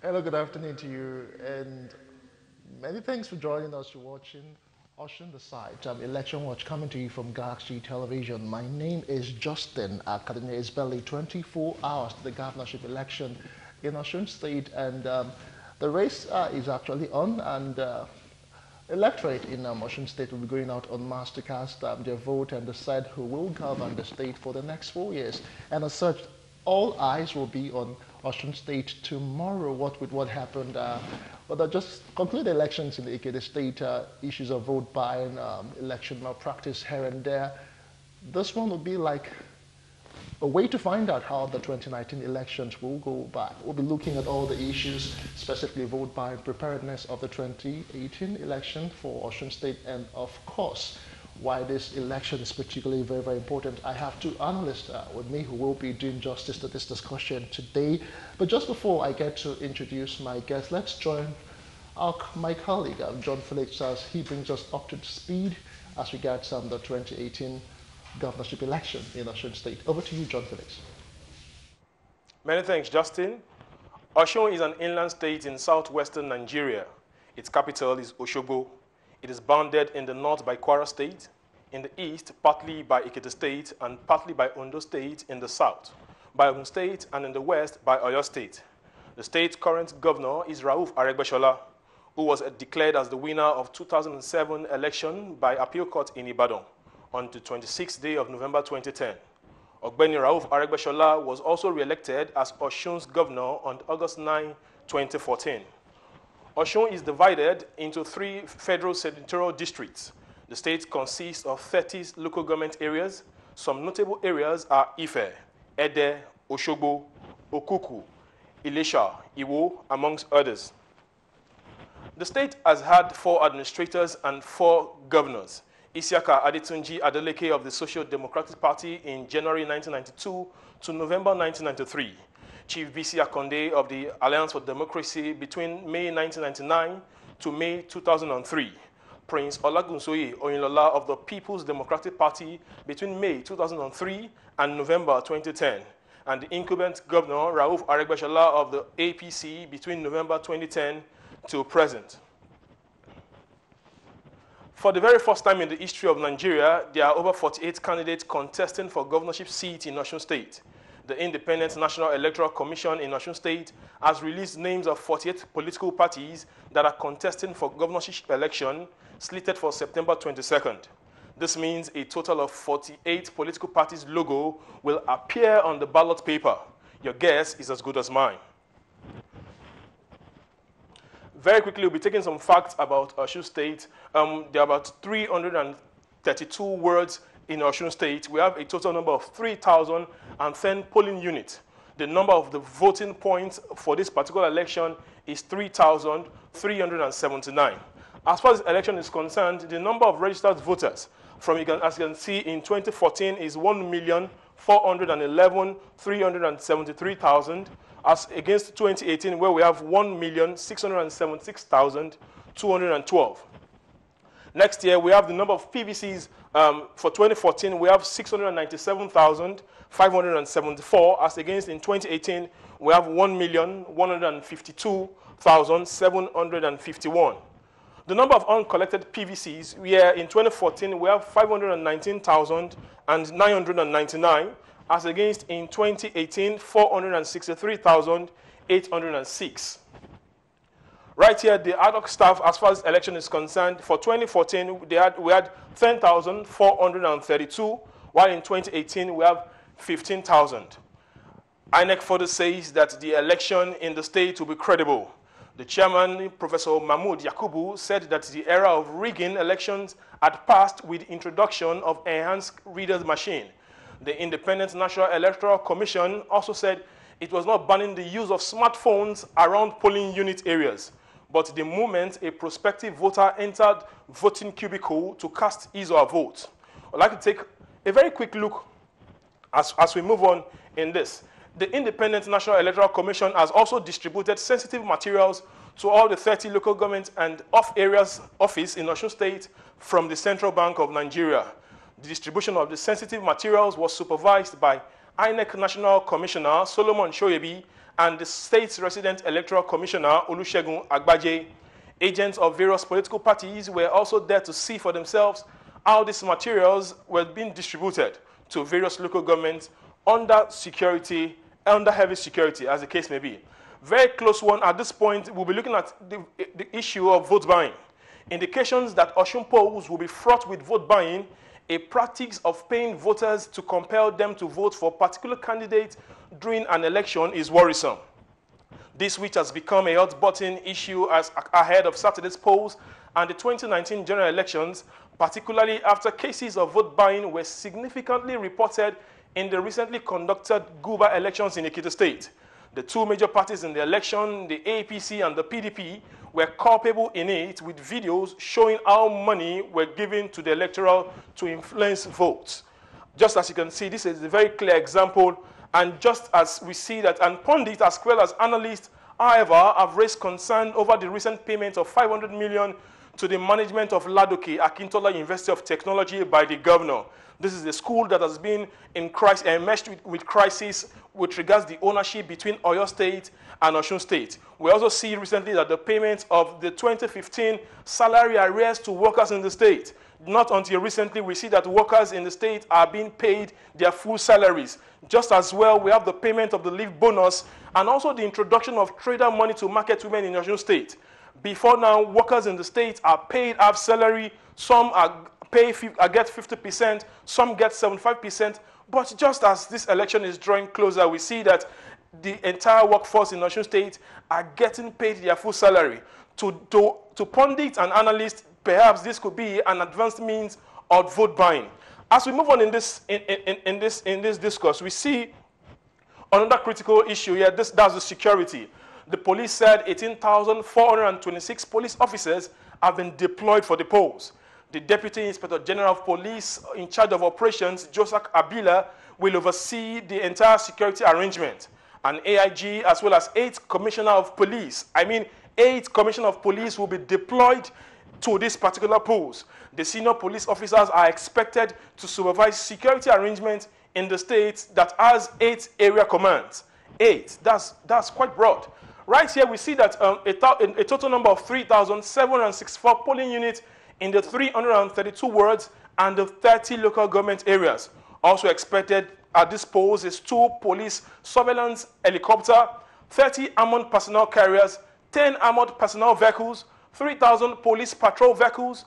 Hello, good afternoon to you, and many thanks for joining us. You're watching Osun the Site, Election Watch, coming to you from Galaxy Television. My name is Justin. Academy is barely 24 hours to the governorship election in Osun State, and the race is actually on, and electorate in Osun State will be going out en masse to cast their vote and decide who will govern the state for the next 4 years. And as such, all eyes will be on Osun State tomorrow. What happened? But just conclude elections in the Ekiti State, issues of vote buying, election malpractice here and there. This one will be like a way to find out how the 2019 elections will go by. We'll be looking at all the issues, specifically vote buying, preparedness of the 2018 election for Osun State, and of course, why this election is particularly very, very important. I have two analysts with me who will be doing justice to this discussion today. But just before I get to introduce my guest, let's join my colleague, John Felix, as he brings us up to speed as regards the 2018 governorship election in Osun State. Over to you, John Felix. Many thanks, Justin. Osun is an inland state in southwestern Nigeria. Its capital is Osogbo. It is bounded in the north by Kwara State, in the east partly by Ekiti State, and partly by Ondo State in the south, by Osun State, and in the west by Oyo State. The state's current governor is Rauf Aregbesola, who was declared as the winner of 2007 election by appeal court in Ibadan on the 26th day of November 2010. Ogbeni Rauf Aregbesola was also re-elected as Osun's governor on August 9, 2014. Osun is divided into 3 federal senatorial districts. The state consists of 30 local government areas. Some notable areas are Ife, Ede, Osogbo, Okuku, Ilesha, Iwo, amongst others. The state has had 4 administrators and 4 governors. Isiaka Adetunji Adeleke of the Social Democratic Party in January 1992 to November 1993. Chief B.C. Akonde of the Alliance for Democracy between May 1999 to May 2003. Prince Olagunsoye Oyinlola of the People's Democratic Party between May 2003 and November 2010. And the incumbent governor, Rauf Aregbesola of the APC between November 2010 to present. For the very first time in the history of Nigeria, there are over 48 candidates contesting for governorship seat in Osun State. The Independent National Electoral Commission in Osun State has released names of 48 political parties that are contesting for governorship election slated for September 22nd. This means a total of 48 political parties' logo will appear on the ballot paper. Your guess is as good as mine. Very quickly, we'll be taking some facts about Osun State. There are about 332 wards in Osun State. We have a total number of 3,010 polling units. The number of the voting points for this particular election is 3,379. As far as the election is concerned, the number of registered voters, as you can see, in 2014 is 1,411,373,000, as against 2018, where we have 1,676,212. Next year, we have the number of PVCs. For 2014, we have 697,574, as against in 2018, we have 1,152,751. The number of uncollected PVCs, where in 2014, we have 519,999, as against in 2018, 463,806. Right here, the ad hoc staff, as far as election is concerned, for 2014, we had 10,432, while in 2018, we have 15,000. INEC further says that the election in the state will be credible. The chairman, Professor Mahmood Yakubu, said that the era of rigging elections had passed with the introduction of enhanced readers machine. The Independent National Electoral Commission also said it was not banning the use of smartphones around polling unit areas, but the moment a prospective voter entered voting cubicle to cast his or her vote. I'd like to take a very quick look as we move on in this. The Independent National Electoral Commission has also distributed sensitive materials to all the 30 local government and off-areas office in Osun State from the Central Bank of Nigeria. The distribution of the sensitive materials was supervised by INEC National Commissioner Solomon Shoyebi and the state's resident electoral commissioner, Olusegun Agbaje. Agents of various political parties were also there to see for themselves how these materials were being distributed to various local governments under heavy security, as the case may be. Very close one at this point, we'll be looking at the issue of vote buying. Indications that Osun polls will be fraught with vote buying, a practice of paying voters to compel them to vote for particular candidates during an election, is worrisome. This, which has become a hot button issue ahead of Saturday's polls and the 2019 general elections, particularly after cases of vote buying were significantly reported in the recently conducted Guba elections in Ekiti State. The two major parties in the election, the APC and the PDP, were culpable in it, with videos showing how money were given to the electoral to influence votes. Just as you can see, this is a very clear example. And just as we see that, and pundits as well as analysts, however, have raised concern over the recent payment of 500 million to the management of Ladoke Akintola University of Technology by the governor. This is a school that has been in crisis, enmeshed with crisis with regards to the ownership between Oyo State and Osun State. We also see recently that the payment of the 2015 salary arrears to workers in the state. Not until recently we see that workers in the state are being paid their full salaries. Just as well, we have the payment of the leave bonus and also the introduction of trader money to market women in Osun State. Before now, workers in the state are paid half salary. Some get 50%, some get 75%. But just as this election is drawing closer, we see that the entire workforce in Osun State are getting paid their full salary. To pundits and analysts, perhaps this could be an advanced means of vote buying. As we move on in this discourse, we see another critical issue here. That's the security. The police said 18,426 police officers have been deployed for the polls. The Deputy Inspector General of Police in charge of operations, Joseph Abila, will oversee the entire security arrangement. An AIG as well as 8 commissioner of police. 8 commissioner of police will be deployed to this particular polls. The senior police officers are expected to supervise security arrangements in the state that has 8 area commands. 8, that's quite broad. Right here we see that a total number of 3,764 polling units in the 332 wards and the 30 local government areas. Also expected at this polls is 2 police surveillance helicopter, 30 armored personnel carriers, 10 armored personnel vehicles, 3,000 police patrol vehicles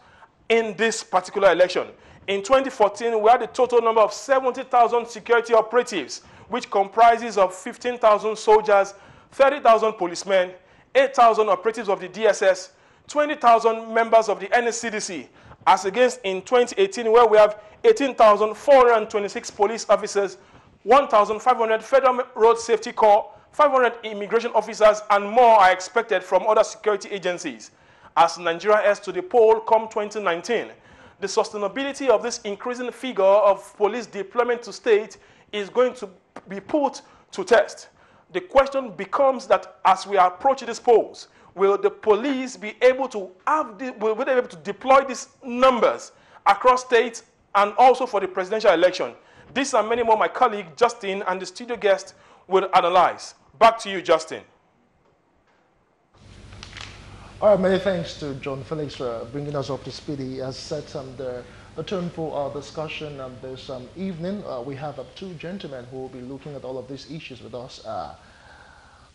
in this particular election. In 2014, we had a total number of 70,000 security operatives, which comprises of 15,000 soldiers, 30,000 policemen, 8,000 operatives of the DSS, 20,000 members of the NSCDC, as against in 2018, where we have 18,426 police officers, 1,500 Federal Road Safety Corps, 500 immigration officers, and more are expected from other security agencies. As Nigeria heads to the poll come 2019, the sustainability of this increasing figure of police deployment to state is going to be put to test. The question becomes that as we approach these polls, will the police be able to deploy these numbers across states and also for the presidential election? This and many more my colleague Justin and the studio guest will analyze. Back to you, Justin. All right, many thanks to John Felix for bringing us up to speed. He has set the tone for our discussion this evening. We have 2 gentlemen who will be looking at all of these issues with us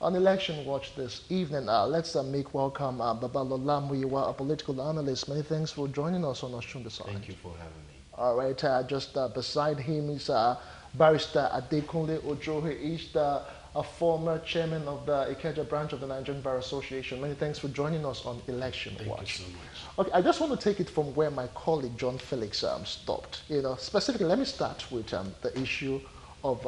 on Election Watch this evening. Let's make welcome Babalola Muyiwa, a political analyst. Many thanks for joining us on Osun the Side. Thank you for having me. All right, just beside him is Barrister Adekunle Ojohe. He's a former chairman of the Ikeja branch of the Nigerian Bar Association. Many thanks for joining us on Election Watch. Thank you so much. Okay, I just want to take it from where my colleague John Felix stopped. Specifically, let me start with the issue of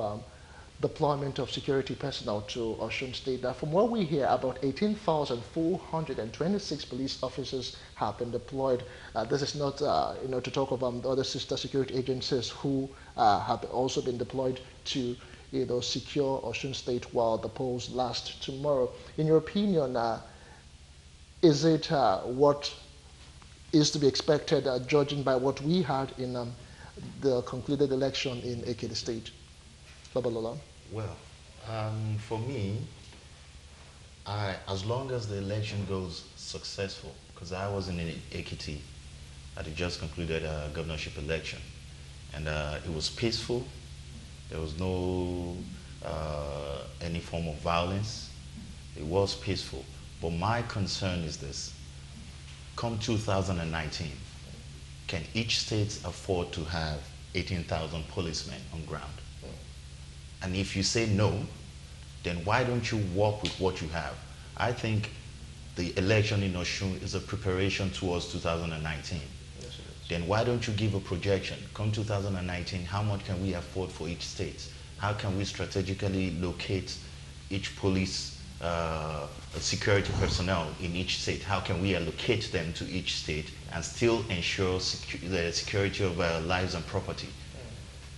deployment of security personnel to Osun State. From what we hear, about 18,426 police officers have been deployed. This is not, to talk about the other sister security agencies who have also been deployed to secure Osun State while the polls last tomorrow. In your opinion, is it what is to be expected, judging by what we had in the concluded election in Ekiti State? Babalola? Well, for me, As long as the election goes successful, because I was in Ekiti, I had just concluded a governorship election, and it was peaceful. There was no any form of violence. It was peaceful. But my concern is this: come 2019, can each state afford to have 18,000 policemen on ground? And if you say no, then why don't you work with what you have? I think the election in Osun is a preparation towards 2019. Yes, then why don't you give a projection? Come 2019, how much can we afford for each state? How can we strategically locate each police security personnel in each state? How can we allocate them to each state and still ensure the security of lives and property?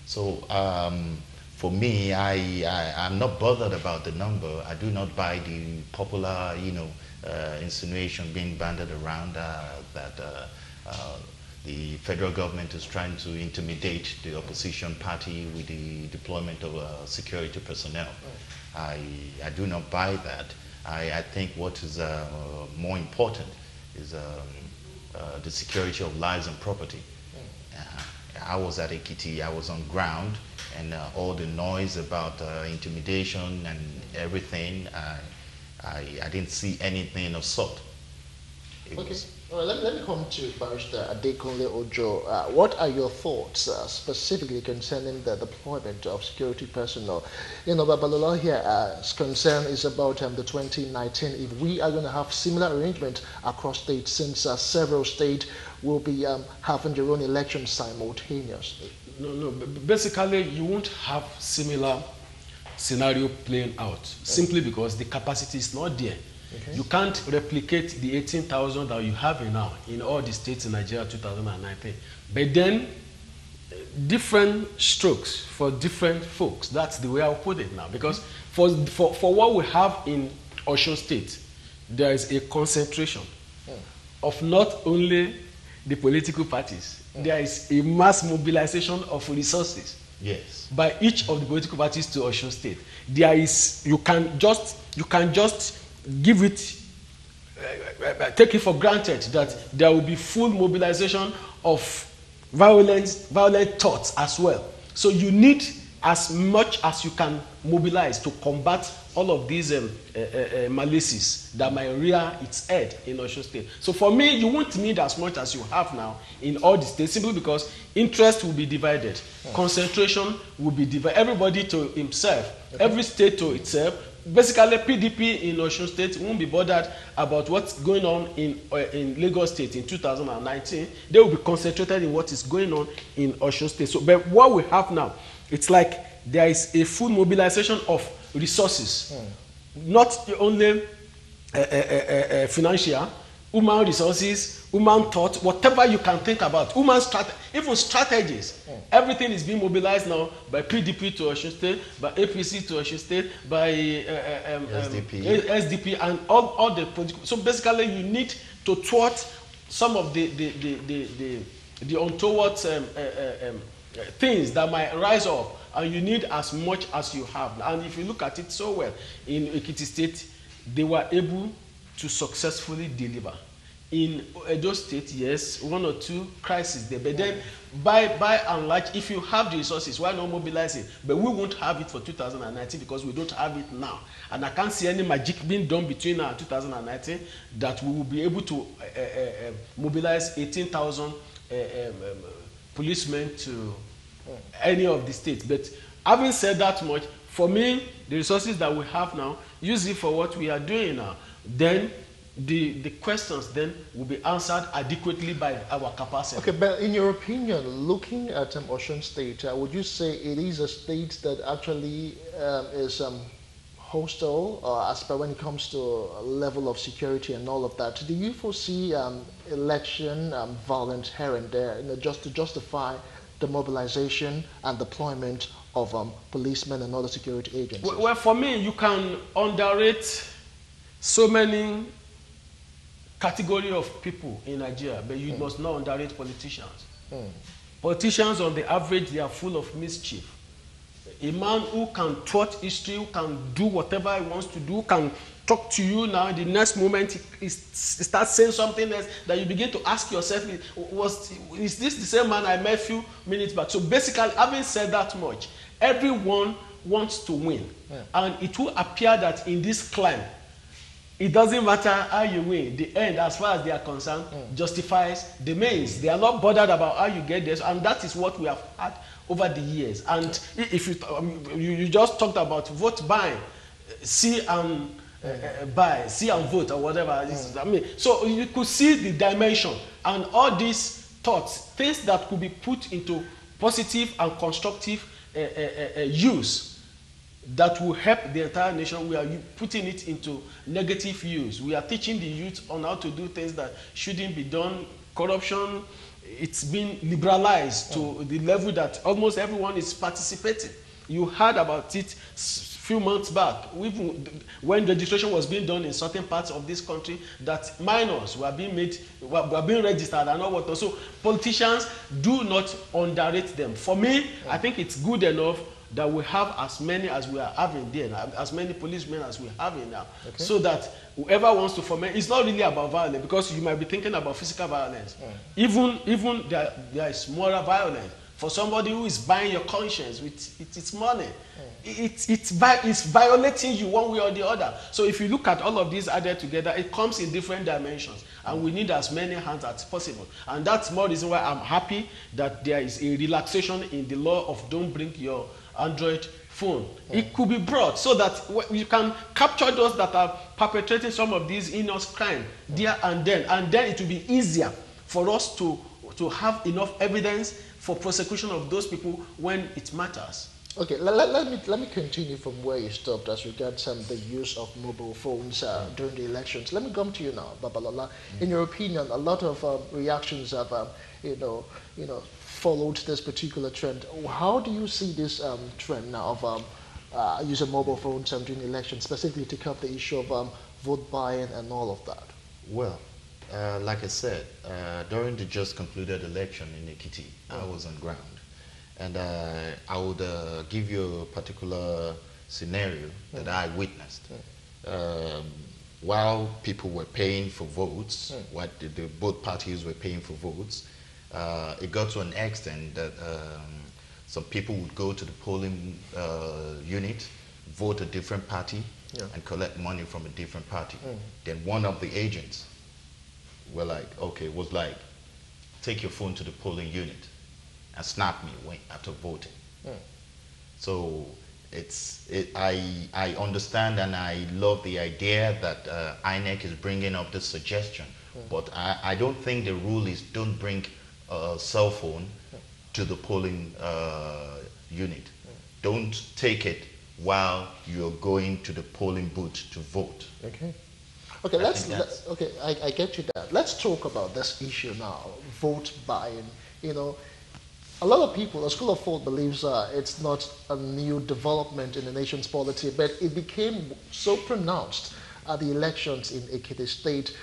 So for me, I'm not bothered about the number. I do not buy the popular, insinuation being banded around that the federal government is trying to intimidate the opposition party with the deployment of security personnel. I do not buy that. I think what is more important is the security of lives and property. I was at Ekiti, I was on ground, and all the noise about intimidation and everything, I didn't see anything of sort. Okay. All right, let me come to Barrister Adekunle Ojo. What are your thoughts specifically concerning the deployment of security personnel? Babalola here's concern is about the 2019. If we are going to have similar arrangement across states, since several states will be having their own elections simultaneously. No. Basically, you won't have similar scenario playing out simply because the capacity is not there. Okay. You can't replicate the 18,000 that you have now in all the states in Nigeria 2019. But then, different strokes for different folks. That's the way I'll put it now. Because for what we have in Osun State, there is a concentration of not only the political parties, there is a mass mobilization of resources. Yes. By each of the political parties to Osun State. There is, you can just give it, take it for granted that there will be full mobilization of violent thoughts as well. So you need as much as you can mobilize to combat all of these malices that might rear its head in Osun State. So for me, you won't need as much as you have now in all the states, simply because interest will be divided, concentration will be divided, everybody to himself, every state to itself. Basically, PDP in Osun State won't be bothered about what's going on in Lagos State in 2019. They will be concentrated in what is going on in Osun State. So, but what we have now, it's like there is a full mobilization of resources, not only financial, human resources, human thought, whatever you can think about, human even strategies. Everything is being mobilized now by PDP to Osun State, by APC to Osun State, by SDP, and all the political. So basically, you need to thwart some of the untoward things that might rise up, and you need as much as you have. And if you look at it so well, in Ekiti State, they were able to successfully deliver. In Edo State, yes, one or two crises there, but then by and large, if you have the resources, why not mobilize it? But we won't have it for 2019 because we don't have it now, and I can't see any magic being done between now and 2019 that we will be able to mobilize 18,000 policemen to any of the states. But having said that much, for me, the resources that we have now, use it for what we are doing now. Then the questions then will be answered adequately by our capacity. Okay, but in your opinion, looking at Osun State, would you say it is a state that actually is hostile as per when it comes to level of security and all of that? Do you foresee election violence here and there, just to justify the mobilization and deployment of policemen and other security agencies? Well, for me, you can underrate so many category of people in Nigeria, but you must not underrate politicians. Politicians, on the average, they are full of mischief. A man who can thwart history, who can do whatever he wants to do, can talk to you now, the next moment he starts saying something else that you begin to ask yourself, is this the same man I met a few minutes back? So basically, having said that much, everyone wants to win. Yeah. And it will appear that in this climb, it doesn't matter how you win. The end, as far as they are concerned, justifies the means. They are not bothered about how you get there. And that is what we have had over the years. And if you just talked about vote buying, see and buy, see and vote, or whatever. I mean, so you could see the dimension and all these thoughts, things that could be put into positive and constructive use that will help the entire nation. We are putting it into negative use. We are teaching the youth on how to do things that shouldn't be done. Corruption, it's been liberalized to the level that almost everyone is participating. You heard about it few months back, when registration was being done in certain parts of this country, that minors were being registered and all what. So politicians, do not underrate them. For me, I think it's good enough that we have as many as we are having there, as many policemen as we are having now, so that whoever wants to foment, it's not really about violence, because you might be thinking about physical violence. Even there is moral violence. For somebody who is buying your conscience with its money, it's violating you one way or the other. So if you look at all of these added together, it comes in different dimensions, and we need as many hands as possible. And that's more reason why I'm happy that there is a relaxation in the law of don't bring your Android phone. It could be brought so that you can capture those that are perpetrating some of these heinous crimes there and then it will be easier for us to have enough evidence for prosecution of those people when it matters. Okay, let me continue from where you stopped as regards the use of mobile phones during the elections. Let me come to you now, Babalola. In your opinion, a lot of reactions have, followed this particular trend. How do you see this trend now of using mobile phones during the elections, specifically to cover the issue of vote buying and all of that? Well, like I said, during the just concluded election in Ekiti, I was on ground. And I would give you a particular scenario that I witnessed. While people were paying for votes, both parties were paying for votes, it got to an extent that some people would go to the polling unit, vote a different party, and collect money from a different party. Then one of the agents was like, take your phone to the polling unit and snap me after voting. So I understand and I love the idea that INEC is bringing up this suggestion, but I don't think the rule is don't bring a cell phone to the polling unit. Don't take it while you're going to the polling booth to vote. Okay, I get you that. Let's talk about this issue now, vote buying. A lot of people, a school of thought believes it's not a new development in the nation's polity, but it became so pronounced at the elections in Ekiti State.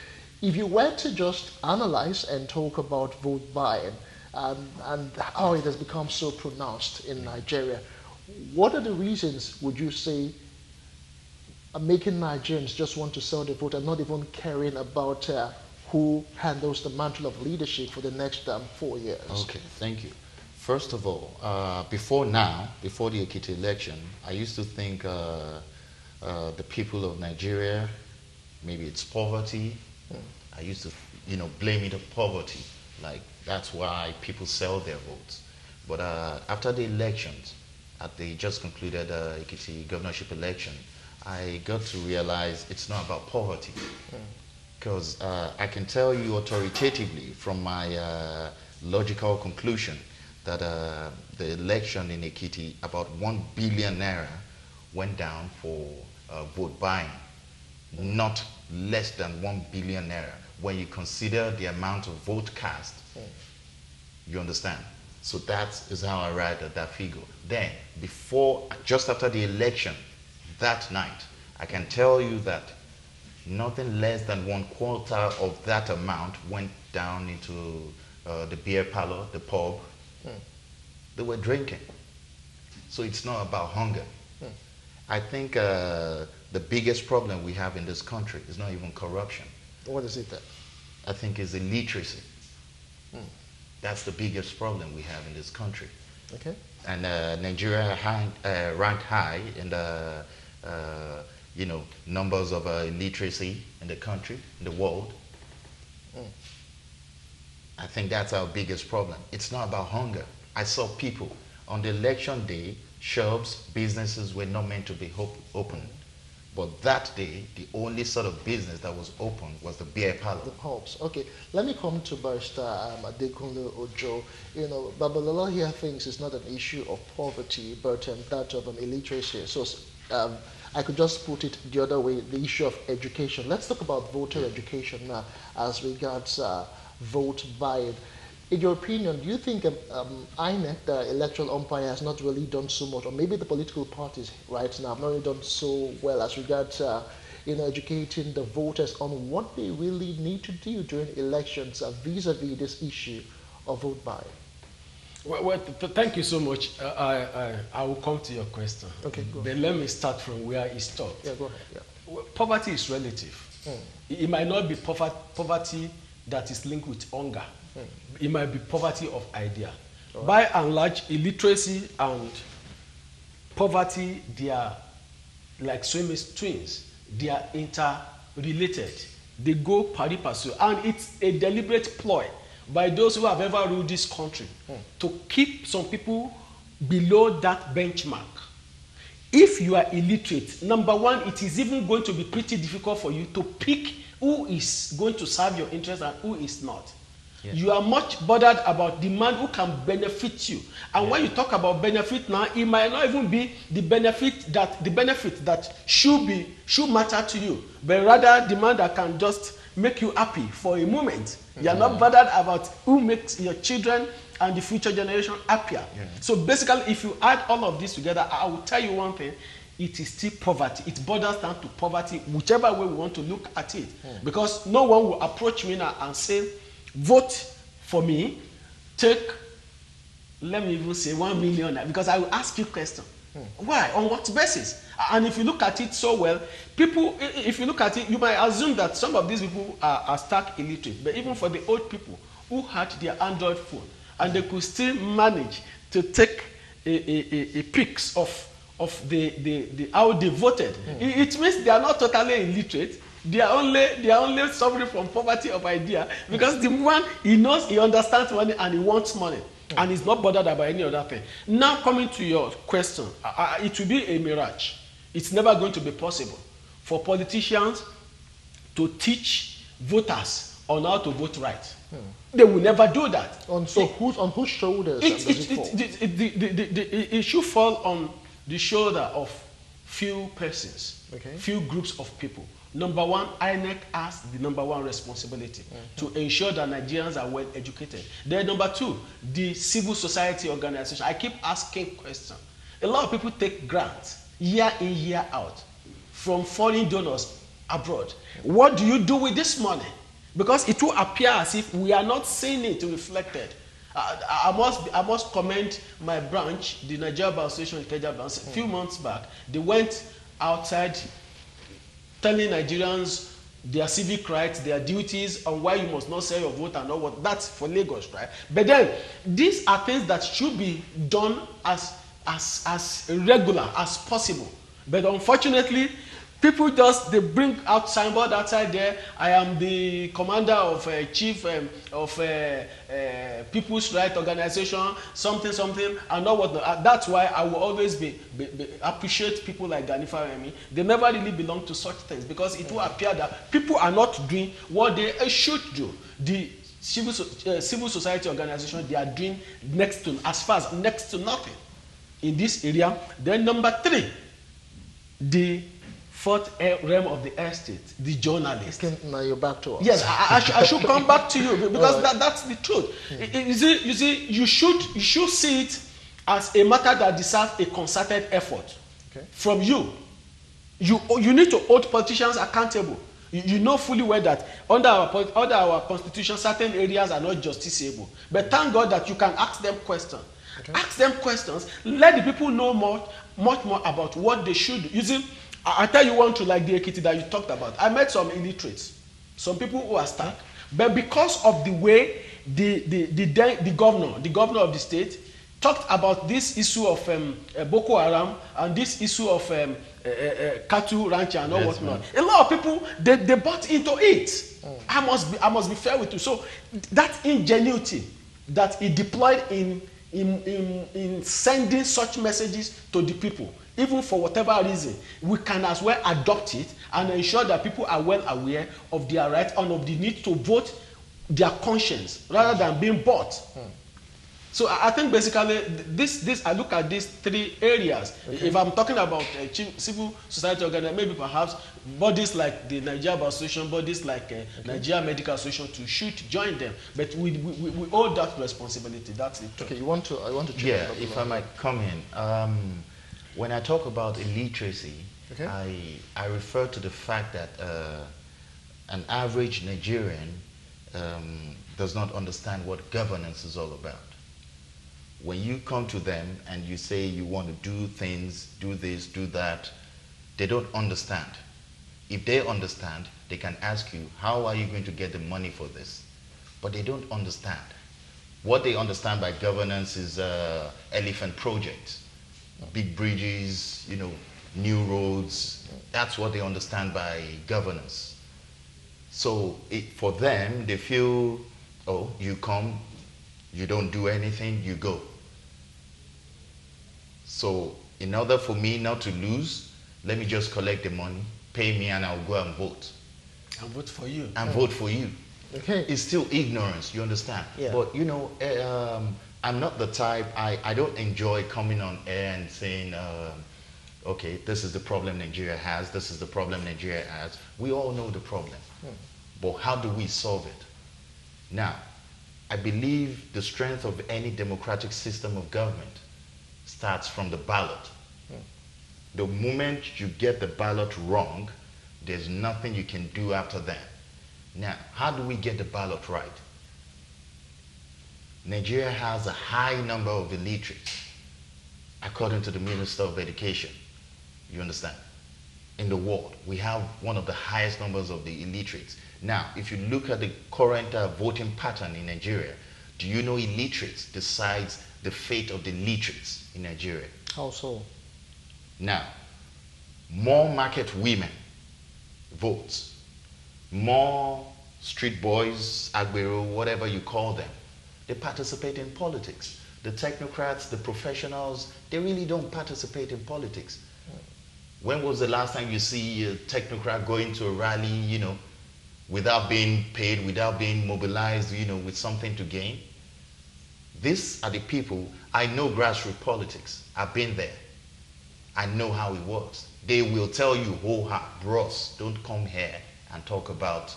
If you were to just analyze and talk about vote buying and how it has become so pronounced in Nigeria, what are the reasons, would you say, are making Nigerians just want to sell the vote and not even caring about who handles the mantle of leadership for the next 4 years? Okay, thank you. First of all, before the Ekiti election, I used to think the people of Nigeria, maybe it's poverty. I used to, blame it on poverty. Like, that's why people sell their votes. But after the elections, at the just concluded Ekiti governorship election, I got to realize it's not about poverty. Because I can tell you authoritatively from my logical conclusion that the election in Ekiti, about 1 billion naira went down for vote buying. Not less than 1 billion naira when you consider the amount of vote cast. You understand? So that is how I arrived at that figure. Then, just after the election, that night, I can tell you that nothing less than 1/4 of that amount went down into the beer parlor, the pub. They were drinking. So it's not about hunger. I think the biggest problem we have in this country is not even corruption. What is it then? I think it's illiteracy. That's the biggest problem we have in this country. Okay. And Nigeria ranked high in the numbers of illiteracy in the country, in the world. I think that's our biggest problem. It's not about hunger. I saw people on the election day, shops, businesses were not meant to be open. But that day, the only sort of business that was open was the beer parlor. The pubs. Okay, let me come to Barrister Adekunle Ojo. Babalola here thinks it's not an issue of poverty, but that of illiteracy. So I could just put it the other way, the issue of education. Let's talk about voter education now as regards vote buying. In your opinion, do you think INEC, the electoral umpire, has not really done so much, or maybe the political parties right now have not really done so well as regards educating the voters on what they really need to do during elections vis-a-vis this issue of vote buying? Well, thank you so much. I will come to your question. Okay, go But ahead. let me start from where it stopped. Yeah, go ahead. Yeah. Well, poverty is relative. It might not be poverty that is linked with hunger. It might be poverty of idea. Right. By and large, illiteracy and poverty, they are like swimmers twins. They are interrelated. They go pari passu. And it's a deliberate ploy by those who have ever ruled this country to keep some people below that benchmark. If you are illiterate, number one, it is even going to be pretty difficult for you to pick who is going to serve your interest and who is not. Yeah. You are much bothered about the man who can benefit you. And when you talk about benefit now, it might not even be the benefit that should matter to you, but rather the man that can just make you happy for a moment. You are not bothered about who makes your children and the future generation happier. So basically, if you add all of this together, I will tell you one thing: it is still poverty. It boils down to poverty, whichever way we want to look at it. Because no one will approach me now and say, vote for me, take, let me even say 1 million, because I will ask you a question. Why? On what basis? And if you look at it so well, people, if you look at it, you might assume that some of these people are stark illiterate. But even for the old people who had their Android phone, and they could still manage to take a pics of the how they voted. It means they are not totally illiterate. They are only suffering from poverty of idea, because the one, he knows, he understands money, and he wants money, and he's not bothered about any other thing. Now, coming to your question, it will be a mirage. It's never going to be possible for politicians to teach voters on how to vote right. They will never do that. On whose shoulders does it fall? It should fall on the shoulder of few persons, few groups of people. Number one, INEC has the number one responsibility to ensure that Nigerians are well educated. Then number two, the civil society organization. I keep asking questions. A lot of people take grants year in, year out from foreign donors abroad. What do you do with this money? Because it will appear as if we are not seeing it reflected. I must commend my branch, the Nigeria Bar Association Ikeja branch. A few months back, they went outside telling Nigerians their civic rights, their duties, and why you must not sell your vote and all what. That's for Lagos, right? But then, these are things that should be done as regular as possible. But unfortunately, people they bring out signboard outside there. I am the commander of chief of People's Rights Organization, something, and not what. That's why I will always appreciate people like Ganifa Remi. They never really belong to such things, because it will appear that people are not doing what they should do. The civil society organization, they are doing next to nothing in this area. Then number three, the fourth realm of the estate, the journalist. Now you're back to us. Yes, I should come back to you, because that's the truth. You see, you should see it as a matter that deserves a concerted effort from you. You need to hold politicians accountable. You know fully well that under our constitution, certain areas are not justiciable. But thank God that you can ask them questions. Okay. Ask them questions. Let the people know much more about what they should do. You see, I tell you one to like the Ekiti that you talked about. I met some illiterates, some people who are stuck, but because of the way the governor of the state talked about this issue of Boko Haram and this issue of cattle rancher and all whatnot. A lot of people they bought into it. I must be fair with you. So that ingenuity that he deployed in sending such messages to the people, even for whatever reason, we can as well adopt it and ensure that people are well aware of their rights and of the need to vote their conscience rather than being bought. So I think basically this I look at these three areas. Okay. If I'm talking about civil society organization, maybe perhaps bodies like the Nigeria Bar Association, bodies like Nigeria Medical Association should join them. But we owe that responsibility. That's it. Okay, I want to check. Yeah, if I might come in. When I talk about illiteracy, okay, I refer to the fact that an average Nigerian does not understand what governance is all about. When you come to them and you say you want to do things, do this, do that, they don't understand. If they understand, they can ask you, how are you going to get the money for this? But they don't understand. What they understand by governance is elephant projects, big bridges, new roads. That's what they understand by governance. So for them, they feel, oh, you come, you don't do anything, you go. So in order for me not to lose, let me just collect the money, pay me, and I'll go and vote. And vote for you. And vote for you. Okay. It's still ignorance, you understand? Yeah. But I'm not the type, I don't enjoy coming on air and saying, okay, this is the problem Nigeria has, this is the problem Nigeria has. We all know the problem. But how do we solve it? Now, I believe the strength of any democratic system of government starts from the ballot. The moment you get the ballot wrong, there's nothing you can do after that. Now, how do we get the ballot right? Nigeria has a high number of illiterates, according to the Minister of Education. You understand? In the world, we have one of the highest numbers of the illiterates. Now, if you look at the current voting pattern in Nigeria, do you know illiterates decides the fate of the literates in Nigeria? How so? Now, more market women vote, more street boys, agbero, whatever you call them, they participate in politics. The technocrats, the professionals, they really don't participate in politics. When was the last time you see a technocrat going to a rally, without being paid, without being mobilized, with something to gain? These are the people, I know grassroots politics. I've been there. I know how it works. They will tell you, bros, don't come here and talk about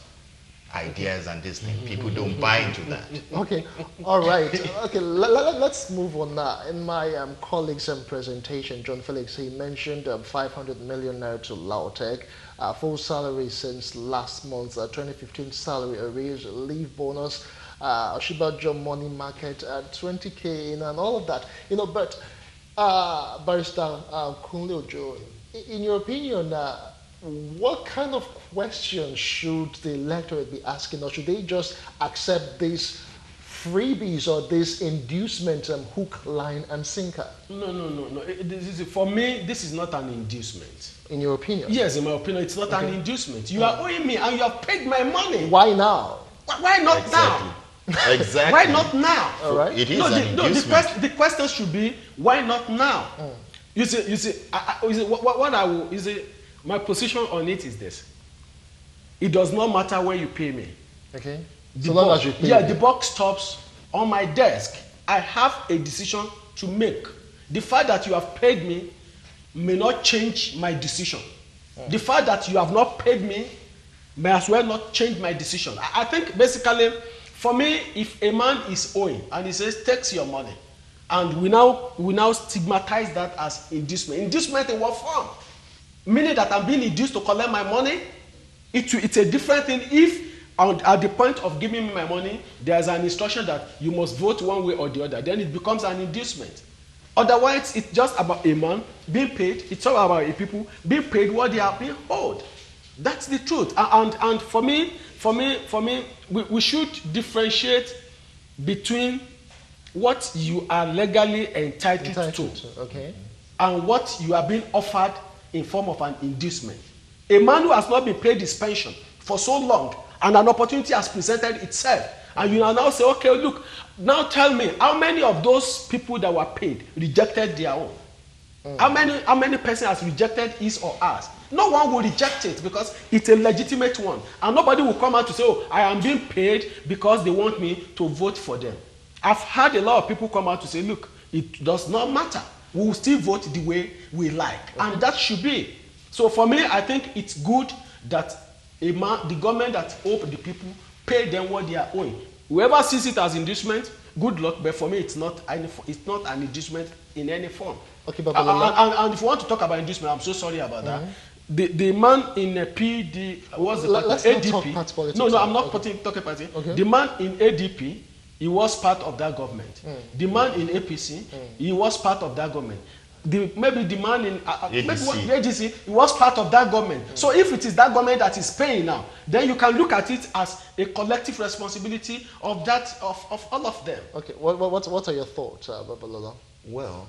ideas and this thing. People don't buy into that. Okay, all right. Okay, let's move on now. In my colleague's presentation, John Felix, he mentioned 500 million naira to Lautech, full salary since last month's 2015 salary arrears, leave bonus, Oshibajo money market, 20K in and all of that. But Barrister Kunle Ojo, in your opinion, what kind of questions should the electorate be asking, or should they just accept these freebies or this inducement, hook, line, and sinker? No. For me, this is not an inducement. In your opinion? Yes, in my opinion, it's not an inducement. You are owing me and you have paid my money. Why now? Why not now? Exactly. Why not now? All right. It is an inducement. The question should be, why not now? You see, my position on it is this. It does not matter where you pay me. Okay. So long as you pay me. The buck stops on my desk. I have a decision to make. The fact that you have paid me may not change my decision. The fact that you have not paid me may as well not change my decision. I think basically, for me, if a man is owing and he says, takes your money, and we now stigmatize that as inducement. Inducement in what form? Meaning that I'm being induced to collect my money. It's a different thing if at the point of giving me my money, there's an instruction that you must vote one way or the other. Then it becomes an inducement. Otherwise, it's just about a man being paid. It's all about a people being paid what they are being owed. That's the truth. And for me, we should differentiate between what you are legally entitled to, okay, and what you are being offered in form of an inducement. A man who has not been paid his pension for so long, and an opportunity has presented itself, and you now say, okay, look, now tell me, how many of those people that were paid rejected their own? How many person has rejected his or hers? No one will reject it because it's a legitimate one, and nobody will come out to say, oh, I am being paid because they want me to vote for them. I've had a lot of people come out to say, look, it does not matter. We will still vote the way we like. And that should be. So for me, I think it's good that the government that owes the people pay them what they are owing. Whoever sees it as inducement, good luck. But for me, it's not an inducement in any form. Okay, but and if you want to talk about inducement, I'm so sorry about that. The man in PD, what's the party? ADP. Not talk party politics. No, I'm not talking party. Okay. The man in ADP, he was part of that government. The man in APC, he was part of that government. Maybe the man in AGC, he was part of that government. So if it is that government that is paying now, then you can look at it as a collective responsibility of all of them. Okay, what are your thoughts, Babalola? Well,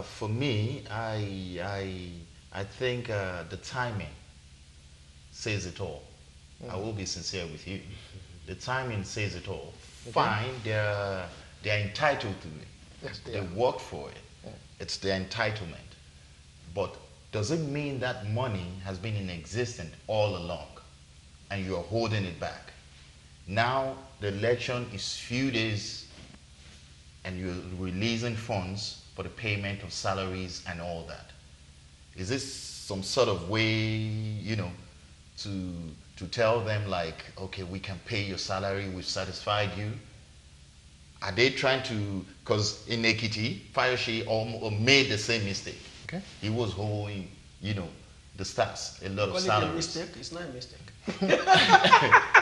for me, I think the timing says it all. I will be sincere with you. The timing says it all. Okay. Fine, they're entitled to it. Yes, they worked for it. It's their entitlement. But does it mean that money has been in existence all along and you are holding it back? Now the election is few days and you're releasing funds for the payment of salaries and all that. Is this some sort of way, to tell them like, okay, we can pay your salary, we've satisfied you? Are they trying to, because in Ekiti, Fayoshe made the same mistake. Okay. He was holding, the stars, a lot of salaries. It's not a mistake.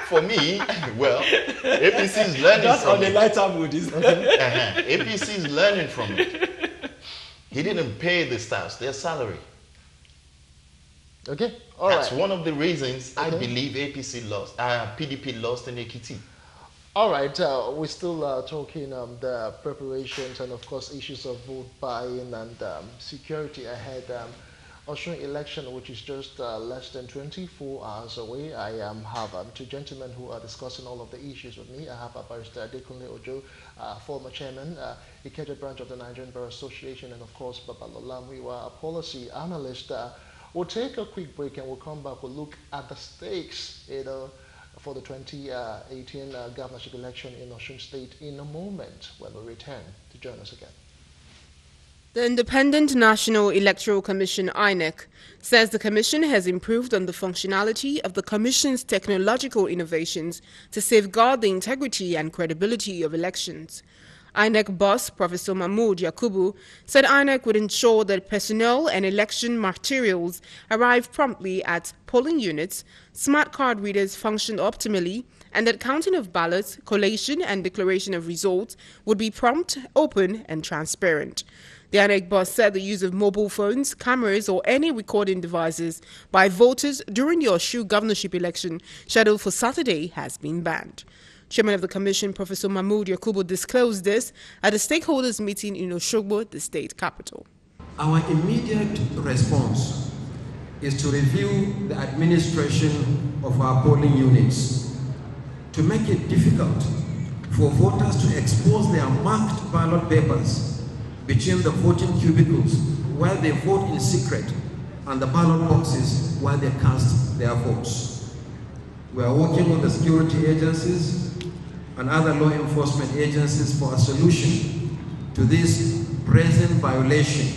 For me, well, APC is learning That's from on it. the lighter mood. APC is learning from it. He didn't pay the staffs their salary. Okay, That's one of the reasons I believe PDP lost in Ekiti. All right, we're still talking the preparations and, of course, issues of vote buying and security ahead. Osun election, which is just less than 24 hours away. I have two gentlemen who are discussing all of the issues with me. I have Barrister Adekunle Ojo, former chairman, Ikeja branch of the Nigerian Bar Association, and, of course, Babalola Muyiwa, a policy analyst. We'll take a quick break and we'll come back. We'll look at the stakes, for the 2018 governorship election in Osun State in a moment when we return to join us again. The Independent National Electoral Commission, INEC, says the Commission has improved on the functionality of the Commission's technological innovations to safeguard the integrity and credibility of elections. INEC boss Professor Mahmood Yakubu said INEC would ensure that personnel and election materials arrive promptly at polling units, smart card readers function optimally, and that counting of ballots, collation and declaration of results would be prompt, open and transparent. The INEC boss said the use of mobile phones, cameras or any recording devices by voters during the Osun governorship election scheduled for Saturday has been banned. Chairman of the Commission, Professor Mahmood Yakubu, disclosed this at a stakeholders meeting in Osogbo, the state capital. Our immediate response is to review the administration of our polling units to make it difficult for voters to expose their marked ballot papers between the voting cubicles while they vote in secret and the ballot boxes while they cast their votes. We are working with the security agencies and other law enforcement agencies for a solution to this present violation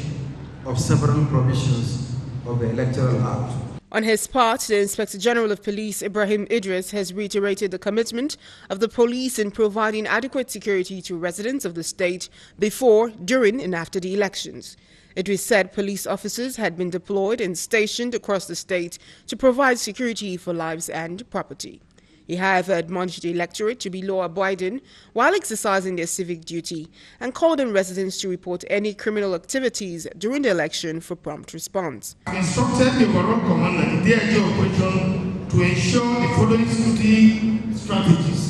of several provisions of the Electoral Act. On his part, the Inspector General of Police, Ibrahim Idris, has reiterated the commitment of the police in providing adequate security to residents of the state before, during and after the elections. Idris said police officers had been deployed and stationed across the state to provide security for lives and property. He, however, admonished the electorate to be law-abiding while exercising their civic duty and called on residents to report any criminal activities during the election for prompt response. Instructed the overall commander, the DIG operation, to ensure the following security strategies: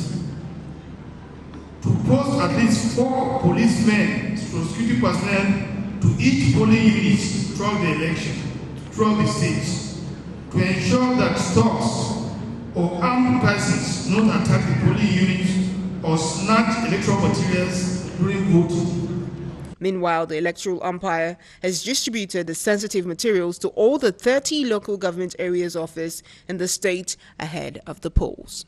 to post at least 4 policemen, security personnel, to each polling unit throughout the election, throughout the state, to ensure that stocks or armed persons not attack the polling units or snatch electoral materials during voting. Meanwhile, the electoral umpire has distributed the sensitive materials to all the 30 local government areas office in the state ahead of the polls.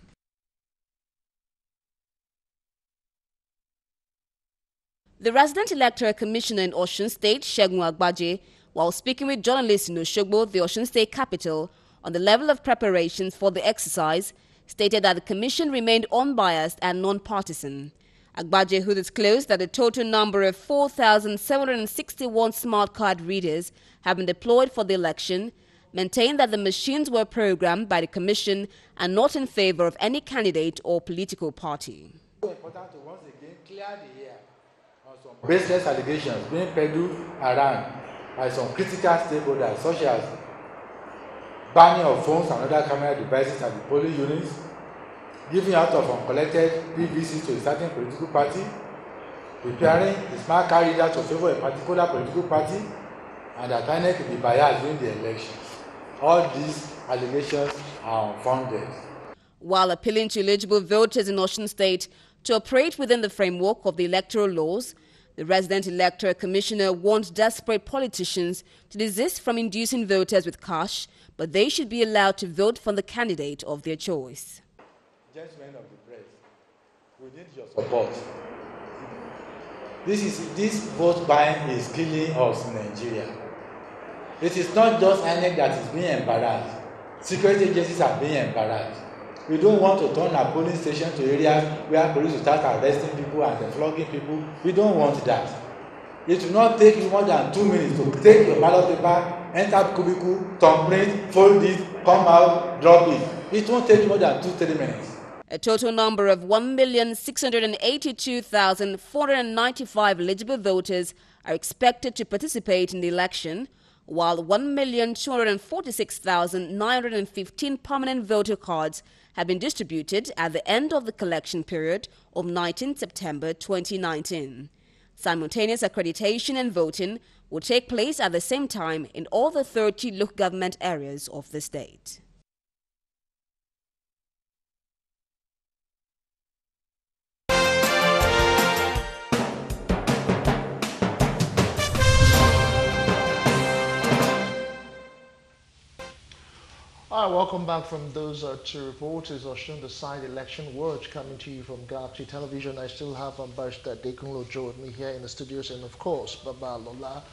The resident electoral commissioner in Osun State, Segun Agbaje, while speaking with journalists in Osogbo, the Osun State capital, on the level of preparations for the exercise, stated that the commission remained unbiased and non-partisan. Agbaje, who disclosed that a total number of 4,761 smart card readers have been deployed for the election, maintained that the machines were programmed by the commission and not in favor of any candidate or political party. It's important to once again clear the air on some baseless allegations being peddled around by some critical stakeholders, such as banning of phones and other camera devices at the polling units, giving out of uncollected PVC to a certain political party, preparing the smart card reader to favor a particular political party, and that INEC could be biased during the elections. All these allegations are unfounded. While appealing to eligible voters in Osun State to operate within the framework of the electoral laws, the resident electoral commissioner warned desperate politicians to desist from inducing voters with cash, but they should be allowed to vote for the candidate of their choice. Gentlemen of the press, we need your support. This vote buying is killing us in Nigeria. It is not just INEC that is being embarrassed. Security agencies are being embarrassed. We don't want to turn our polling station to areas where police will start arresting people and flogging people. We don't want that. It will not take you more than 2 minutes to take your ballot paper, enter the cubicle, thumbprint, fold it, come out, drop it. It won't take more than 2-3 minutes. A total number of 1,682,495 eligible voters are expected to participate in the election, while 1,246,915 permanent voter cards have been distributed at the end of the collection period of 19 September 2019. Simultaneous accreditation and voting will take place at the same time in all the 30 local government areas of the state. All right, welcome back from those two reporters. Osun the Side Election Watch coming to you from Galaxy Television. I still have Barrister Dekunlo Joe with me here in the studios, and of course, Baba Lola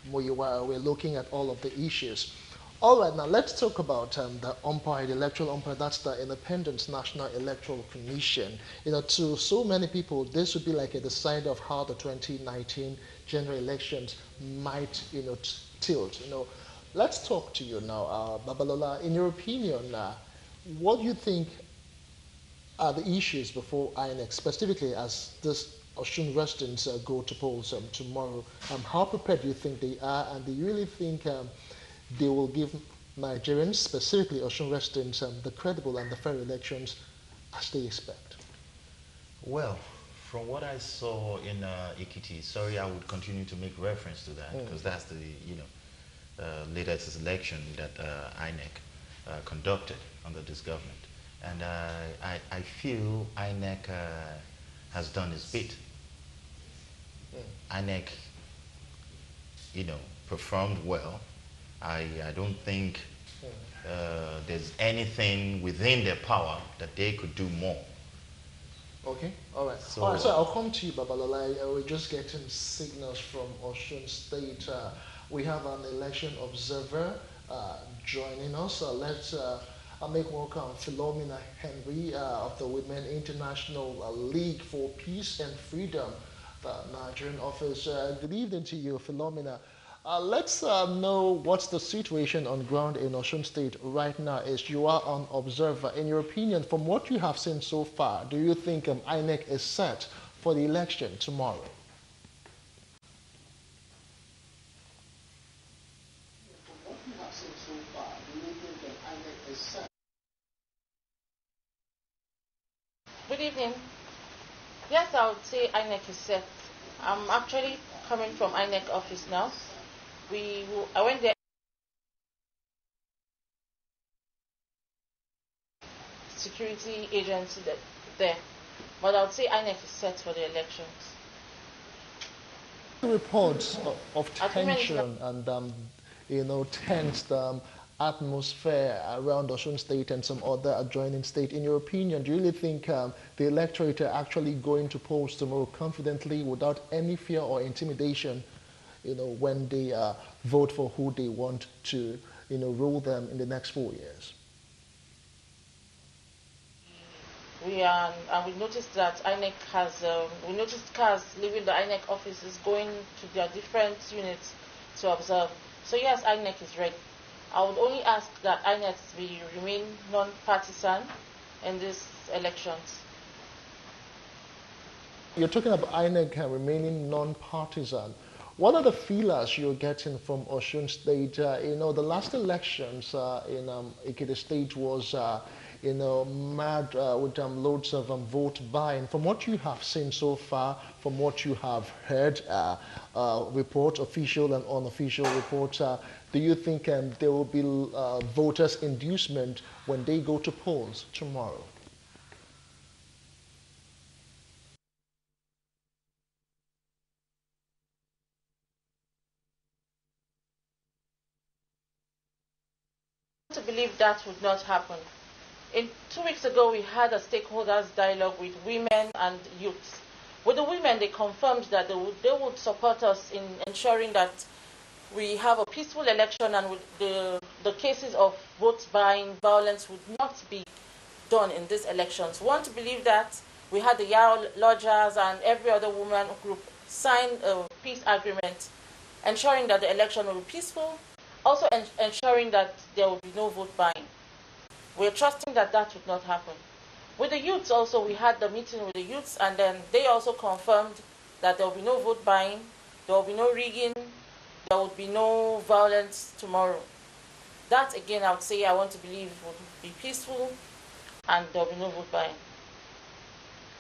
Moyiwa. We're looking at all of the issues. All right, now let's talk about the umpire, the electoral umpire. That's the Independent National Electoral Commission. You know, to so many people, this would be like a decider of how the 2019 general elections might, tilt. Let's talk to you now, Babalola. In your opinion, what do you think are the issues before INEC, specifically as this Osun residents go to polls tomorrow? How prepared do you think they are, and do you really think they will give Nigerians, specifically Osun residents, the credible and the fair elections as they expect? Well, from what I saw in Ekiti, sorry, I would continue to make reference to that because that's the, latest election that INEC conducted under this government. And I feel INEC has done its bit. INEC, performed well. I don't think there's anything within their power that they could do more. Okay, all right. So I'll come to you, Babalola. We're just getting signals from Osun State. We have an election observer joining us. Let's make welcome Philomena Henry of the Women International League for Peace and Freedom, the Nigerian office. Good evening to you, Philomena. Let's know what's the situation on ground in Osun State right now as you are an observer. In your opinion, from what you have seen so far, do you think INEC is set for the election tomorrow? From what you have seen so far, do you think INEC is set? Good evening. Yes, I would say INEC is set. I'm actually coming from INEC office now. I went there. Security agency there, but I would say INEC is set for the elections. Reports of tension and tensed atmosphere around Osun State and some other adjoining state. In your opinion, do you really think the electorate are actually going to polls tomorrow confidently without any fear or intimidation, when they vote for who they want to, rule them in the next 4 years? And we noticed that INEC has, we noticed cars leaving the INEC offices going to their different units to observe. So yes, INEC is ready. I would only ask that INEC remain non-partisan in these elections. You're talking about INEC remaining non-partisan. What are the feelers you're getting from Osun State? The last elections in Ekiti State was, mad with loads of vote buying. From what you have seen so far, from what you have heard, reports, official and unofficial reports, do you think there will be voters' inducement when they go to polls tomorrow? To believe that would not happen. 2 weeks ago, we had a stakeholders dialogue with women and youths. With the women, they confirmed that they would support us in ensuring that we have a peaceful election and the cases of vote buying, violence would not be done in these elections. We want to believe that. We had the Yao Lodgers and every other woman group sign a peace agreement, ensuring that the election will be peaceful, also ensuring that there will be no vote buying. We're trusting that that would not happen. With the youths also, we had the meeting with the youths, and then they also confirmed that there will be no vote buying, there will be no rigging, there would be no violence tomorrow. That, again, I would say I want to believe would be peaceful, and there will be no vote buying.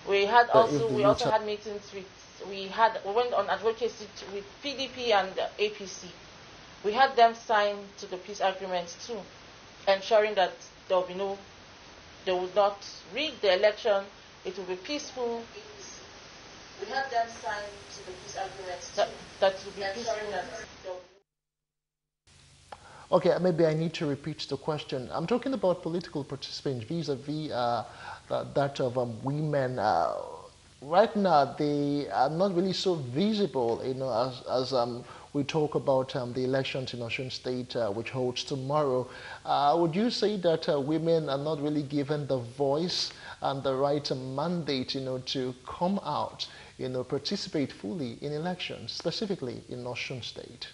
We also had meetings with, we went on advocacy with PDP and APC. We had them sign to the peace agreements too, ensuring that they would not rig the election, it will be peaceful. We had them sign to the peace agreements too, that will be peaceful. Okay, maybe I need to repeat the question. I'm talking about political participants vis-a-vis that of women. Right now, they are not really so visible, as we talk about the elections in Osun State, which holds tomorrow. Would you say that women are not really given the voice and the right mandate, to come out, participate fully in elections, specifically in Osun State?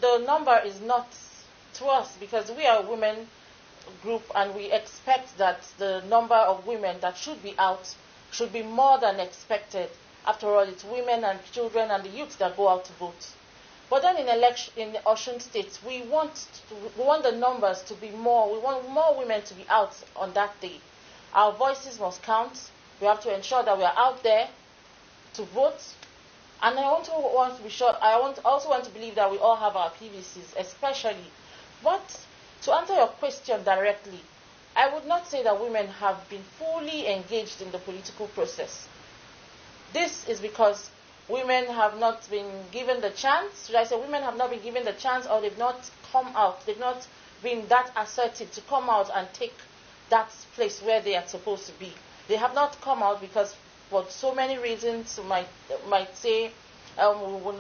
The number is not to us because we are a women group and we expect that the number of women that should be out should be more than expected. After all, it's women and children and the youth that go out to vote. But then in Osun State, we want the numbers to be more. We want more women to be out on that day. Our voices must count. We have to ensure that we are out there to vote. And I also want to be sure, also want to believe that we all have our PVCs, especially. But to answer your question directly, I would not say that women have been fully engaged in the political process. This is because women have not been given the chance. Should I say women have not been given the chance, or they've not come out, they've not been that assertive to come out and take that place where they are supposed to be. They have not come out because for so many reasons, might say We will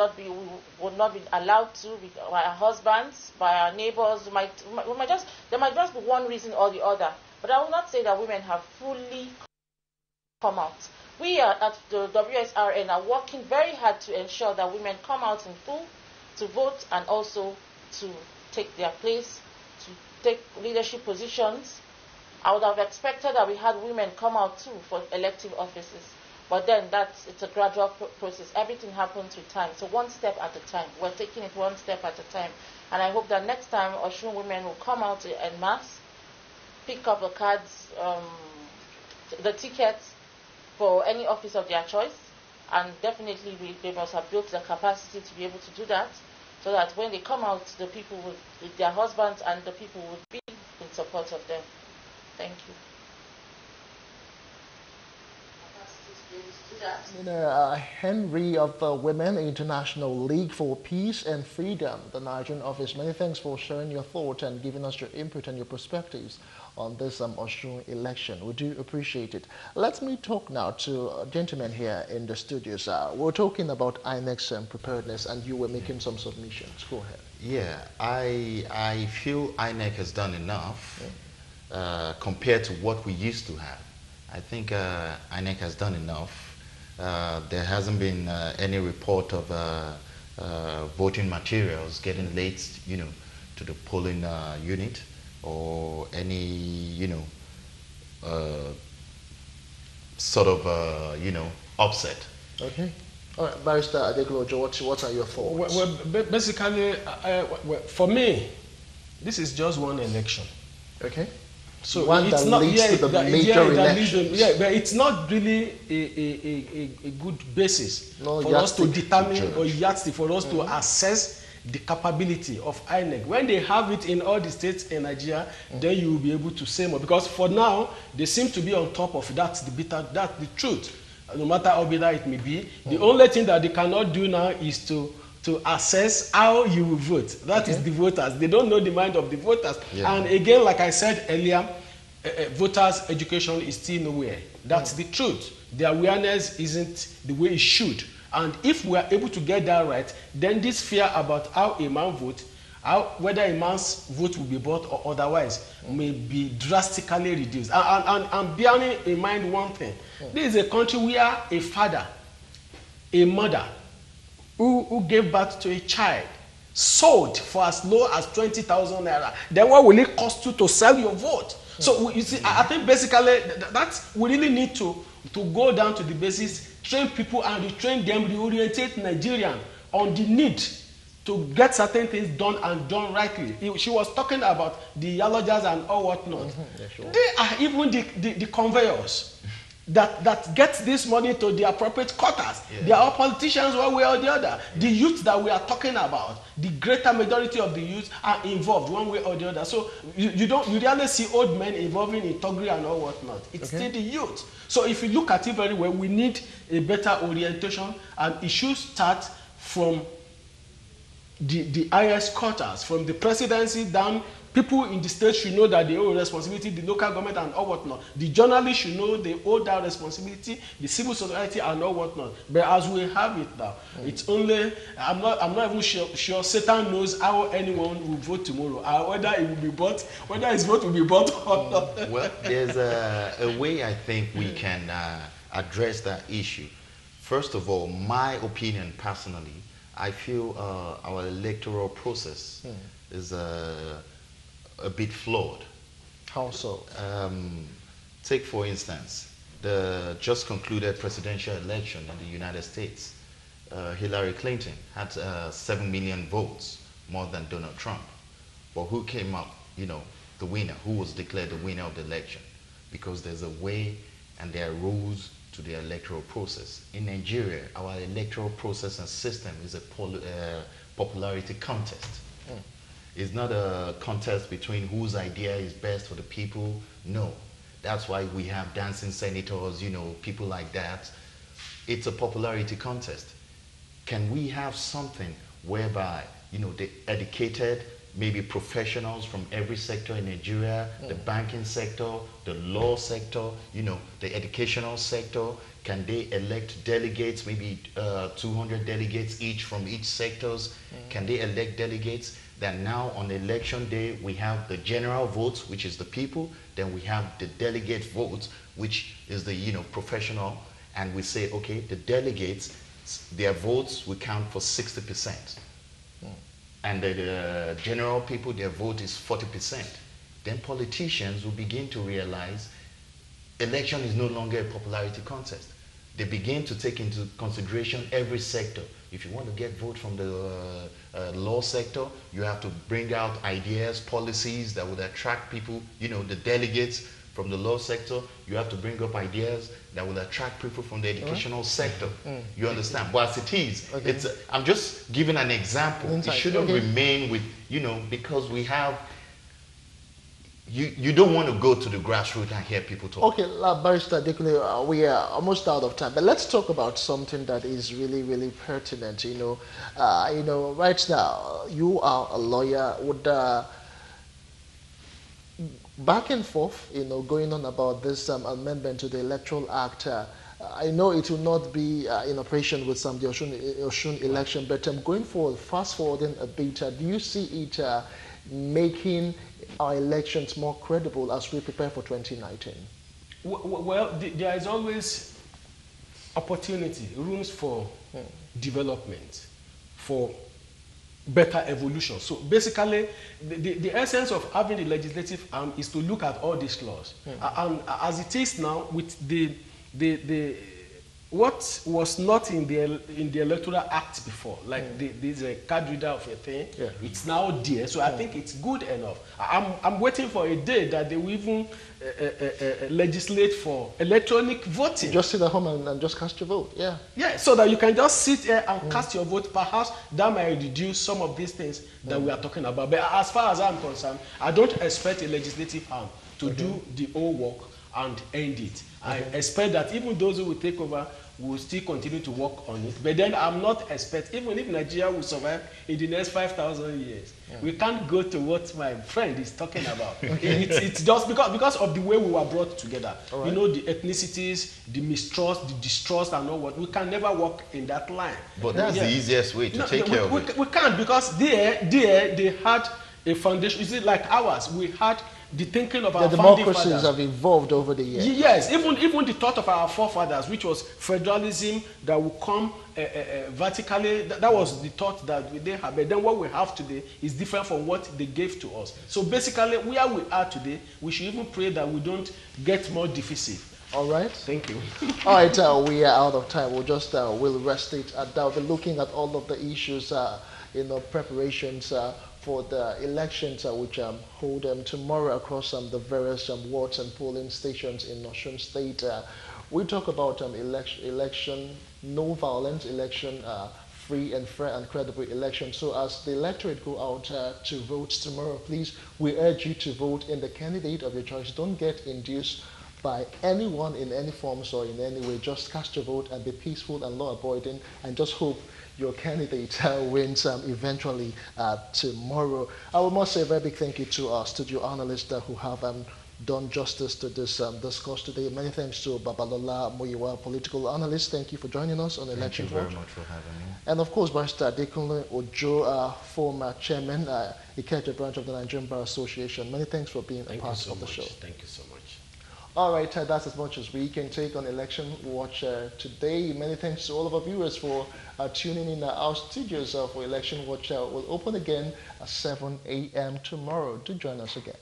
not be allowed to by our husbands, by our neighbors. There might just be one reason or the other. But I will not say that women have fully come out. We are at the WSRN are working very hard to ensure that women come out in full to vote and also to take their place, to take leadership positions. I would have expected that we had women come out too for elective offices. But then it's a gradual process. Everything happens with time. So one step at a time. We're taking it one step at a time. And I hope that next time Osun women will come out en masse, pick up the cards, the tickets for any office of their choice. And definitely they must have built the capacity to be able to do that. So that when they come out, the people with their husbands and the people would be in support of them. Thank you. Henry of the Women International League for Peace and Freedom, the Nigerian office. Many thanks for sharing your thoughts and giving us your input and your perspectives on this Osun election. We do appreciate it. Let me talk now to a gentleman here in the studios. We're talking about INEC's preparedness, and you were making some submissions. Go ahead. Yeah, I feel INEC has done enough compared to what we used to have. I think INEC has done enough. There hasn't been any report of voting materials getting late, to the polling unit, or any, sort of, upset. Okay. All right, Barrister Adeglojo, what are your thoughts? Well, basically, for me, this is just one election. Okay. So one it's that not leads to the major elections. But it's not really a good basis for us to determine or yardstick for us to assess the capability of INEC. When they have it in all the states in Nigeria, then you will be able to say more. Because for now, they seem to be on top of that's the truth. No matter how bitter it may be, the only thing that they cannot do now is to assess how you will vote. That is the voters. They don't know the mind of the voters. Yeah. And again, like I said earlier, voters' education is still nowhere. That's the truth. The awareness isn't the way it should. And if we are able to get that right, then this fear about how a man votes, whether a man's vote will be bought or otherwise, may be drastically reduced. And bearing in mind one thing, this is a country where a father, a mother, who gave birth to a child, sold for as low as 20,000 naira. Then what will it cost you to sell your vote? So you see, I think basically that we really need to go down to the basis, train people and retrain them, reorientate Nigerian on the need to get certain things done and done rightly. She was talking about the allogers and all whatnot. Yeah, sure. They are even the conveyors that get this money to the appropriate quarters. Yeah. They are politicians one way or the other. The youth that we are talking about, the greater majority of the youth are involved one way or the other. So you rarely see old men involving in thuggery and all whatnot. It's still the youth. So if you look at it very well, we need a better orientation, and it should start from the highest quarters, from the presidency down. People in the state should know that they owe responsibility, the local government and all whatnot. The journalists should know they owe that responsibility, the civil society and all whatnot. But as we have it now, it's only, I'm not even sure Satan knows how anyone will vote tomorrow, whether it will be bought, whether his vote will be bought or not. Well, there's a way I think we can address that issue. First of all, my opinion personally, I feel our electoral process is a bit flawed. How so? Take for instance, the just concluded presidential election in the United States. Hillary Clinton had 7 million votes, more than Donald Trump. But who came up, the winner? Who was declared the winner of the election? Because there's a way and there are rules to the electoral process. In Nigeria, our electoral process and system is a popularity contest. It's not a contest between whose idea is best for the people. No. That's why we have dancing senators, people like that. It's a popularity contest. Can we have something whereby, the educated, maybe professionals from every sector in Nigeria, the banking sector, the law sector, the educational sector. Can they elect delegates, maybe 200 delegates each from each sectors? Can they elect delegates? Then now on election day, we have the general votes, which is the people. Then we have the delegate votes, which is the professional. And we say, okay, the delegates, their votes will count for 60%. And the general people, their vote is 40%. Then politicians will begin to realize election is no longer a popularity contest. They begin to take into consideration every sector. If you want to get vote from the law sector, you have to bring out ideas, policies that would attract people, the delegates from the law sector. You have to bring up ideas that will attract people from the educational sector. You understand? But as it is, I'm just giving an example. It shouldn't remain with, because we have, you don't want to go to the grassroots and hear people talk. Okay, Barrister Adekunle, we are almost out of time, but let's talk about something that is really, really pertinent. Right now, you are a lawyer. Would back and forth, going on about this amendment to the Electoral Act. I know it will not be in operation with the Osun election, but going forward, fast forwarding a bit, do you see it making our elections more credible as we prepare for 2019? Well, there is always opportunity, rooms for development, for better evolution. So basically, the essence of having the legislative arm is to look at all these laws. And as it is now, with the what was not in the Electoral Act before, like this card reader of a thing, it's now there. So I think it's good enough. I'm waiting for a day that they will even legislate for electronic voting. Just sit at home and just cast your vote. Yeah, so that you can just sit here and cast your vote. Perhaps that might reduce some of these things that we are talking about. But as far as I'm concerned, I don't expect a legislative arm to do the whole work and end it. I expect that even those who will take over will still continue to work on it. But then I'm not expecting, even if Nigeria will survive in the next 5,000 years, we can't go to what my friend is talking about. It's just because of the way we were brought together. Right. The ethnicities, the mistrust, the distrust and all what. We can never walk in that line. But that's the easiest way to take care of it. We can't, because they had a foundation. Is it like ours? We had the thinking of our democracies have evolved over the years. Yes, even the thought of our forefathers, which was federalism that will come vertically, that was the thought that they had. But then what we have today is different from what they gave to us. So basically, where we are today, we should even pray that we don't get more divisive. All right. Thank you. All right, we are out of time. We'll just we'll rest it. We'll be looking at all of the issues, preparations for the elections which hold tomorrow across the various wards and polling stations in Osun State. We talk about election, no violence, election, free and fair and credible election. So as the electorate go out to vote tomorrow, please, we urge you to vote in the candidate of your choice. Don't get induced by anyone in any forms or in any way. Just cast your vote and be peaceful and law-abiding, and just hope your candidate wins eventually tomorrow. I must say a very big thank you to our studio analysts who have done justice to this discourse today. Many thanks to Babalola Muyiwa, political analyst. Thank you for joining us on Election Watch. Thank you very much for having me. And of course, Barrister Adekunle Ojo, former chairman, Ikeja branch of the Nigerian Bar Association. Many thanks for being a part of the show. Thank you so much. All right, that's as much as we can take on Election Watch today. Many thanks to all of our viewers for tuning in. Our studios for Election Watch will open again at 7 a.m. tomorrow. Do join us again.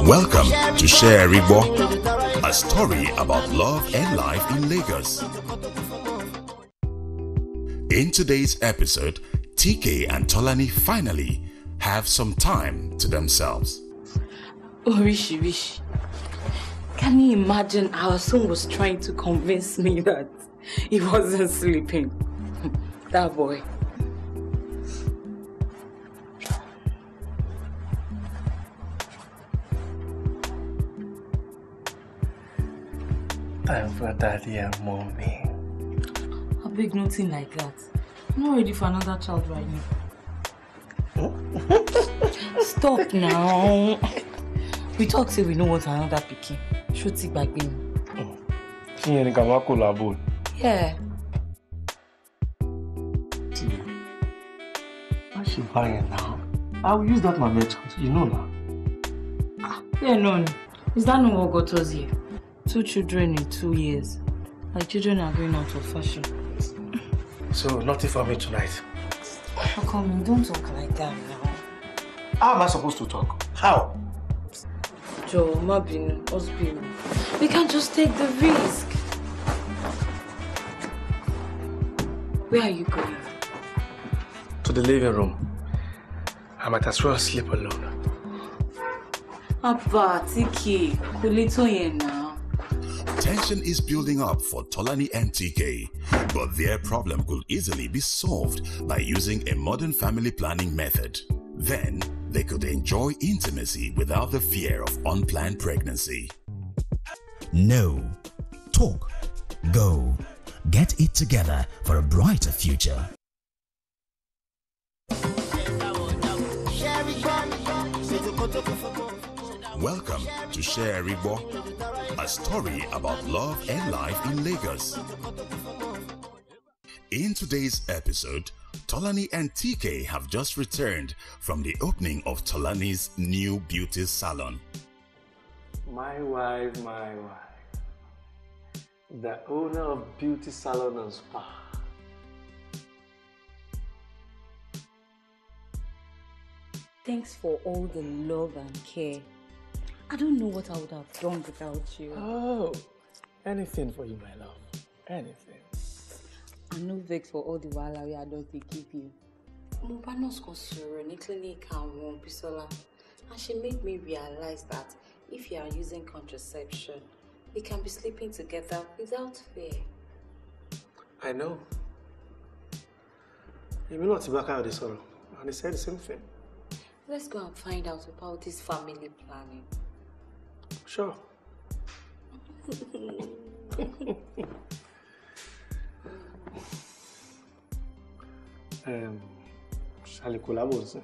Welcome to Share Ribo, a story about love and life in Lagos. In today's episode, TK and Tolani finally have some time to themselves. Oríṣiríṣi Can you imagine our son was trying to convince me that he wasn't sleeping? That boy. Time for daddy and mommy. A big nothing like that. I'm not ready for another child right now. Stop now. We talk say we don't want another pikin. Should it back in? Yeah. I should buy it now. I will use that my chance, you know now. Yeah, no. Is that not what got us here? 2 children in 2 years. My children are going out of fashion. So, nothing for me tonight. How come you don't talk like that now? How am I supposed to talk? How? Joe, Mabin, Osbin. We can't just take the risk. Where are you going? To the living room. I might as well sleep alone. Abba, Tiki, Kulito now. Tension is building up for Tolani and TK, but their problem could easily be solved by using a modern family planning method. Then, they could enjoy intimacy without the fear of unplanned pregnancy. No. Talk. Go. Get it together for a brighter future. Welcome to Share Igbo, a story about love and life in Lagos. In today's episode, Tolani and TK have just returned from the opening of Tolani's new beauty salon. My wife. The owner of beauty salon and spa. Thanks for all the love and care. I don't know what I would have done without you. Oh, anything for you, my love. Anything. I know vex for all the while I don't give you. Mobanos Kosuro, in clinic and one Pisola. And she made me realize that if you are using contraception, we can be sleeping together without fear. I know. You may not be back out of this sorrow. And he said the same thing. Let's go and find out about this family planning. Sure. Shall we collaborate?